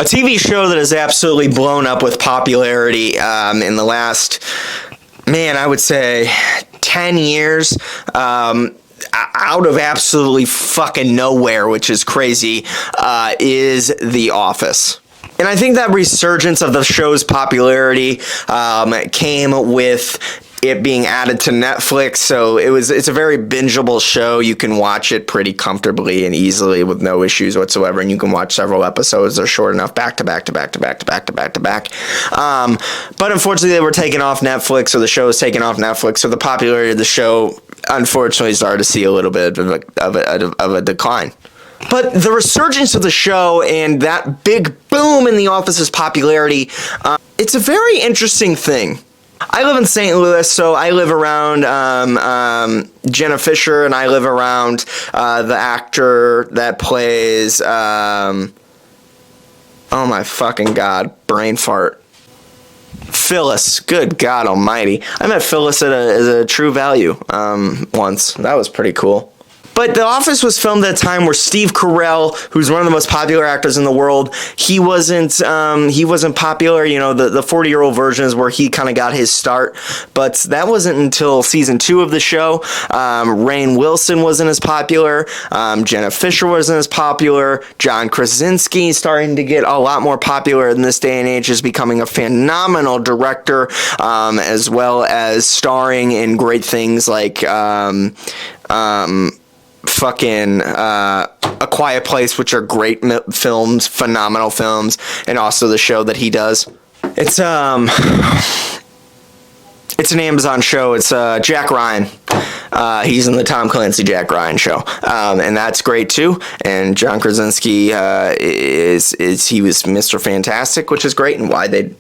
A TV show that has absolutely blown up with popularity in the last, I would say 10 years, out of absolutely fucking nowhere, which is crazy, is The Office. And I think that resurgence of the show's popularity came with it being added to Netflix, so it's a very bingeable show. You can watch it pretty comfortably and easily with no issues whatsoever, and you can watch several episodes. They're short enough back to back to back to back to back to back to back. But unfortunately, they were taken off Netflix, or the show was taken off Netflix, so the popularity of the show unfortunately started to see a little bit of a decline. But the resurgence of the show and that big boom in The Office's popularity, it's a very interesting thing. I live in St. Louis, so I live around Jenna Fisher, and I live around the actor that plays, oh my fucking God, brain fart. Phyllis, good God almighty. I met Phyllis at a True Value once. That was pretty cool. But The Office was filmed at a time where Steve Carell, who's one of the most popular actors in the world, he wasn't popular. You know, the 40-year-old version is where he kind of got his start. But that wasn't until season 2 of the show. Rainn Wilson wasn't as popular. Jenna Fisher wasn't as popular. John Krasinski starting to get a lot more popular in this day and age, is becoming a phenomenal director, as well as starring in great things like fucking A Quiet Place, which are great films, phenomenal films, and also the show that he does. It's an Amazon show. It's Jack Ryan. He's in the Tom Clancy Jack Ryan show, and that's great too. And John Krasinski he was Mr. Fantastic, which is great, and why they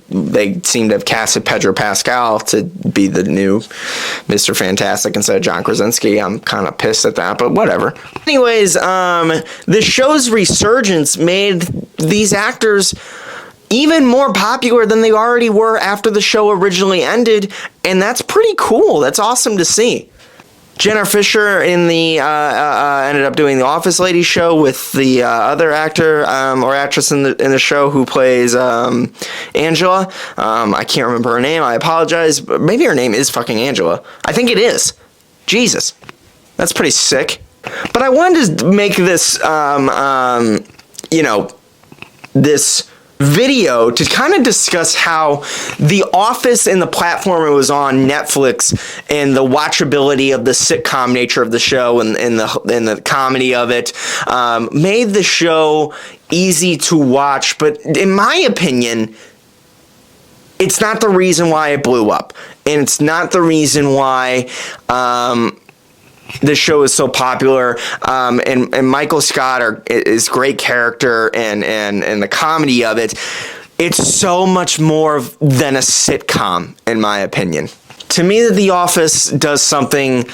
seem to have casted Pedro Pascal to be the new Mr. Fantastic instead of John Krasinski. I'm kind of pissed at that, but whatever. Anyways, the show's resurgence made these actors even more popular than they already were after the show originally ended, and that's pretty cool. That's awesome to see. Jenna Fisher ended up doing the Office Lady show with the other actor or actress in the show who plays Angela. I can't remember her name. I apologize, but maybe her name is fucking Angela. I think it is. Jesus, that's pretty sick. But I wanted to make this, this video to kind of discuss how The Office and the platform it was on, Netflix, and the watchability of the sitcom nature of the show and the comedy of it made the show easy to watch. But in my opinion, it's not the reason why it blew up, and it's not the reason why the show is so popular, and Michael Scott is great character, and the comedy of it. It's so much more than a sitcom, in my opinion. To me, The Office does something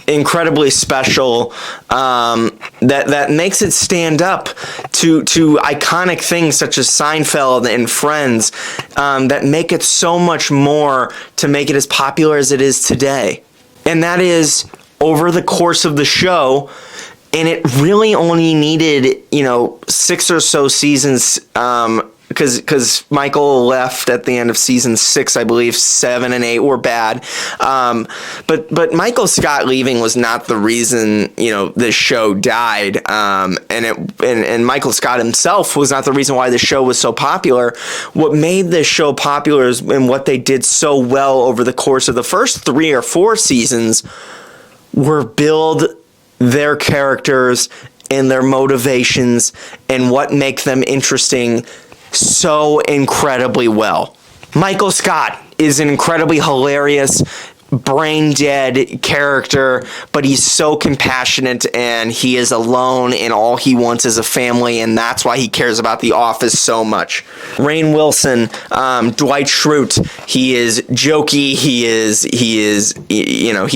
incredibly special that makes it stand up to iconic things such as Seinfeld and Friends, that make it so much more to make it as popular as it is today. And that is, over the course of the show, and it really only needed 6 or so seasons, because Michael left at the end of season 6, I believe. 7 and 8 were bad, but Michael Scott leaving was not the reason the show died, and Michael Scott himself was not the reason why the show was so popular. What made this show popular is, and what they did so well over the course of the first 3 or 4 seasons, were build their characters and their motivations and what make them interesting so incredibly well. Michael Scott is an incredibly hilarious, brain dead character, but he's so compassionate, and he is alone, and all he wants is a family, and that's why he cares about The Office so much. Rainn Wilson, Dwight Schrute, he is jokey, he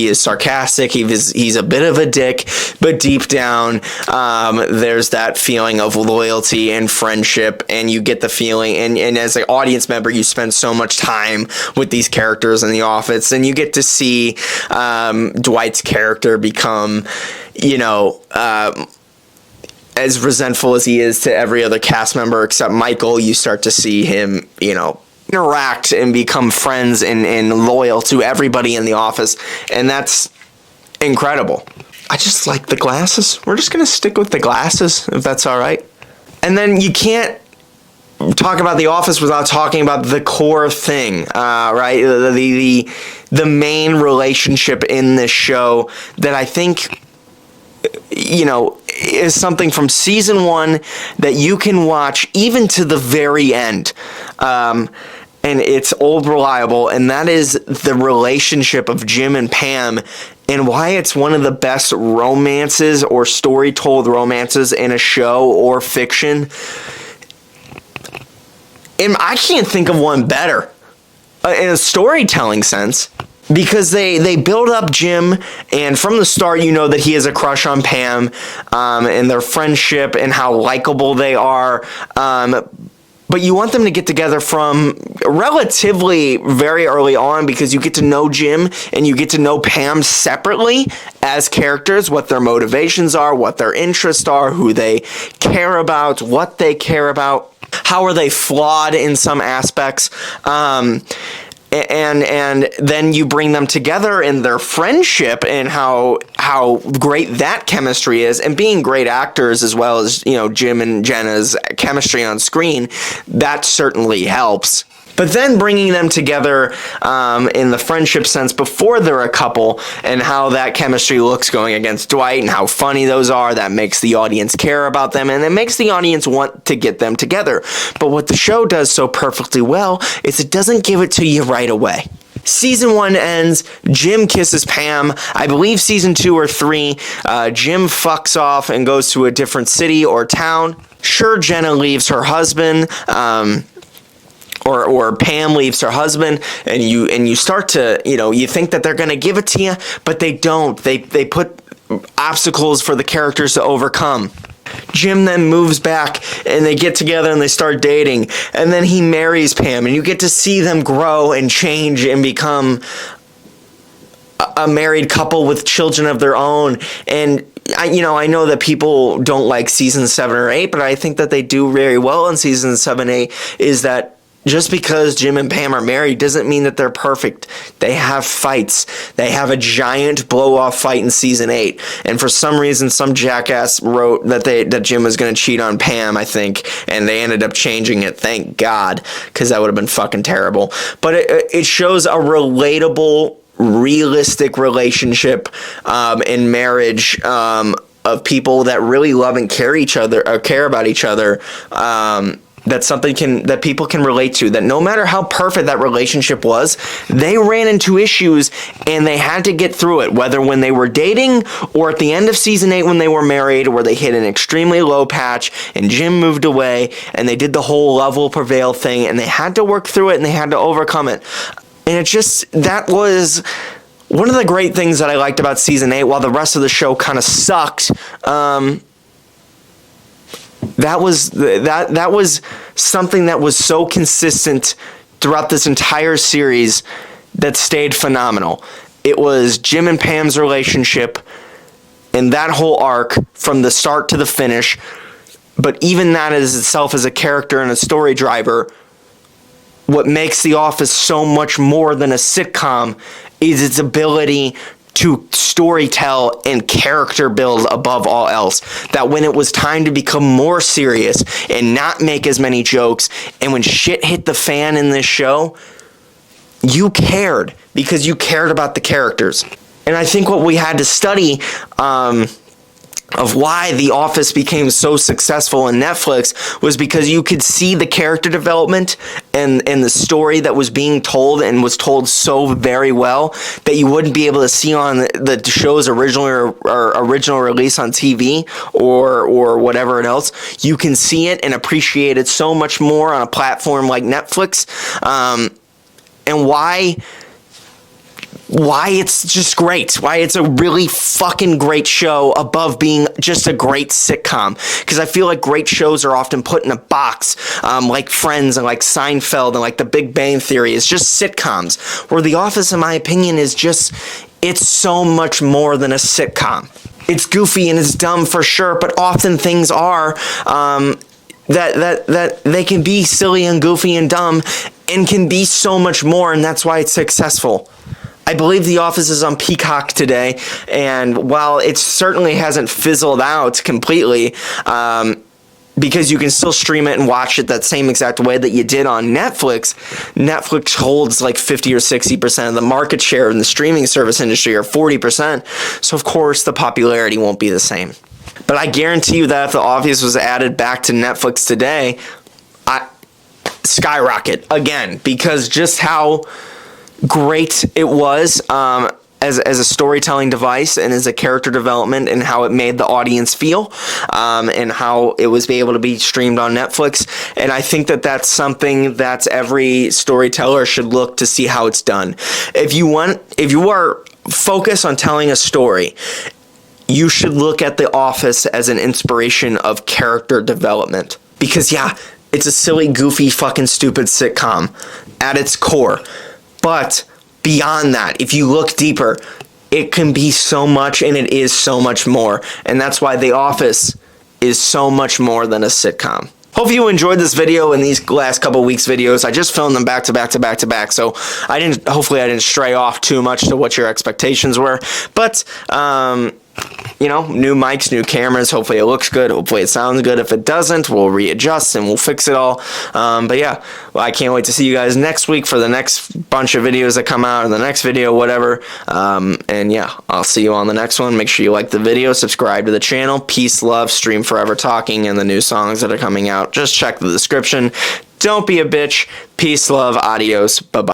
is sarcastic, he's a bit of a dick, but deep down, there's that feeling of loyalty and friendship, and you get the feeling, and as an audience member, you spend so much time with these characters in The Office, and you get to see as resentful as he is to every other cast member except Michael, you start to see him, interact and become friends and loyal to everybody in the office. And that's incredible. I just like the glasses. We're just going to stick with the glasses, if that's all right. And then you can't talk about The Office without talking about the core thing, right? The main relationship in this show that I think, is something from season 1 that you can watch even to the very end. And it's old reliable, and that is the relationship of Jim and Pam, and why it's one of the best romances or story-told romances in a show or fiction. And I can't think of one better in a storytelling sense, because they build up Jim, and from the start you know that he has a crush on Pam, and their friendship and how likable they are. But you want them to get together from relatively very early on, because you get to know Jim and you get to know Pam separately as characters, what their motivations are, what their interests are, who they care about, what they care about, how are they flawed in some aspects. And then you bring them together in their friendship and how great that chemistry is, and being great actors as well as, Jim and Jenna's chemistry on screen, that certainly helps. But then bringing them together in the friendship sense before they're a couple, and how that chemistry looks going against Dwight, and how funny those are, that makes the audience care about them, and it makes the audience want to get them together. But what the show does so perfectly well is it doesn't give it to you right away. Season 1 ends, Jim kisses Pam. I believe season 2 or 3, Jim fucks off and goes to a different city or town. Sure, Jenna leaves her husband, or Pam leaves her husband, and you start to, you think that they're going to give it to you, but they don't. They put obstacles for the characters to overcome. Jim then moves back, and they get together and they start dating, and then he marries Pam, and you get to see them grow and change and become a married couple with children of their own. And I know that people don't like season 7 or 8, but I think that they do very well in season 7, 8, is that just because Jim and Pam are married doesn't mean that they're perfect. They have fights. They have a giant blow-off fight in season 8. And for some reason, some jackass wrote that Jim was going to cheat on Pam, I think, and they ended up changing it. Thank God, because that would have been fucking terrible. But it shows a relatable, realistic relationship in marriage of people that really love and care about each other. That's something that people can relate to, that no matter how perfect that relationship was, they ran into issues and they had to get through it, whether when they were dating or at the end of season 8 when they were married, where they hit an extremely low patch and Jim moved away and they did the whole love will prevail thing, and they had to work through it and they had to overcome it. And that was one of the great things that I liked about season 8, while the rest of the show kind of sucked. That was something that was so consistent throughout this entire series that stayed phenomenal. It was Jim and Pam's relationship and that whole arc from the start to the finish. But even that as itself as a character and a story driver, what makes The Office so much more than a sitcom is its ability to storytell and character build above all else. That when it was time to become more serious and not make as many jokes, and when shit hit the fan in this show, you cared because you cared about the characters. And I think what we had to study of why The Office became so successful in Netflix was because you could see the character development and the story that was being told, and was told so very well, that you wouldn't be able to see on the show's original release on TV or whatever else. You can see it and appreciate it so much more on a platform like Netflix, and why it's just great, why it's a really fucking great show above being just a great sitcom. Because I feel like great shows are often put in a box, like Friends and like Seinfeld and like The Big Bang Theory. It's just sitcoms, where The Office, in my opinion, it's so much more than a sitcom. it's goofy and it's dumb for sure, but often things are that they can be silly and goofy and dumb and can be so much more, and that's why it's successful. I believe The Office is on Peacock today, and while it certainly hasn't fizzled out completely, because you can still stream it and watch it that same exact way that you did on Netflix. Netflix holds like 50 or 60% of the market share in the streaming service industry, or 40%. So of course the popularity won't be the same. But I guarantee you that if The Office was added back to Netflix today, skyrocket again, because just how great it was as a storytelling device and as a character development, and how it made the audience feel, and how it was able to be streamed on Netflix. And I think that that's something that every storyteller should look to see how it's done. If you are focused on telling a story, you should look at The Office as an inspiration of character development. Because yeah, it's a silly, goofy, fucking stupid sitcom at its core. But beyond that, if you look deeper, it can be so much, and it is so much more. And that's why The Office is so much more than a sitcom. Hope you enjoyed this video and these last couple weeks videos. I just filmed them back to back to back to back, so hopefully I didn't stray off too much to what your expectations were. But you know, new mics, new cameras. Hopefully it looks good. Hopefully it sounds good. If it doesn't, we'll readjust and we'll fix it all. But yeah, well, I can't wait to see you guys next week for the next bunch of videos that come out, or the next video, whatever. And yeah, I'll see you on the next one. Make sure you like the video, subscribe to the channel. Peace, love, stream Forever Talking, and the new songs that are coming out. Just check the description. Don't be a bitch. Peace, love, adios. Bye-bye.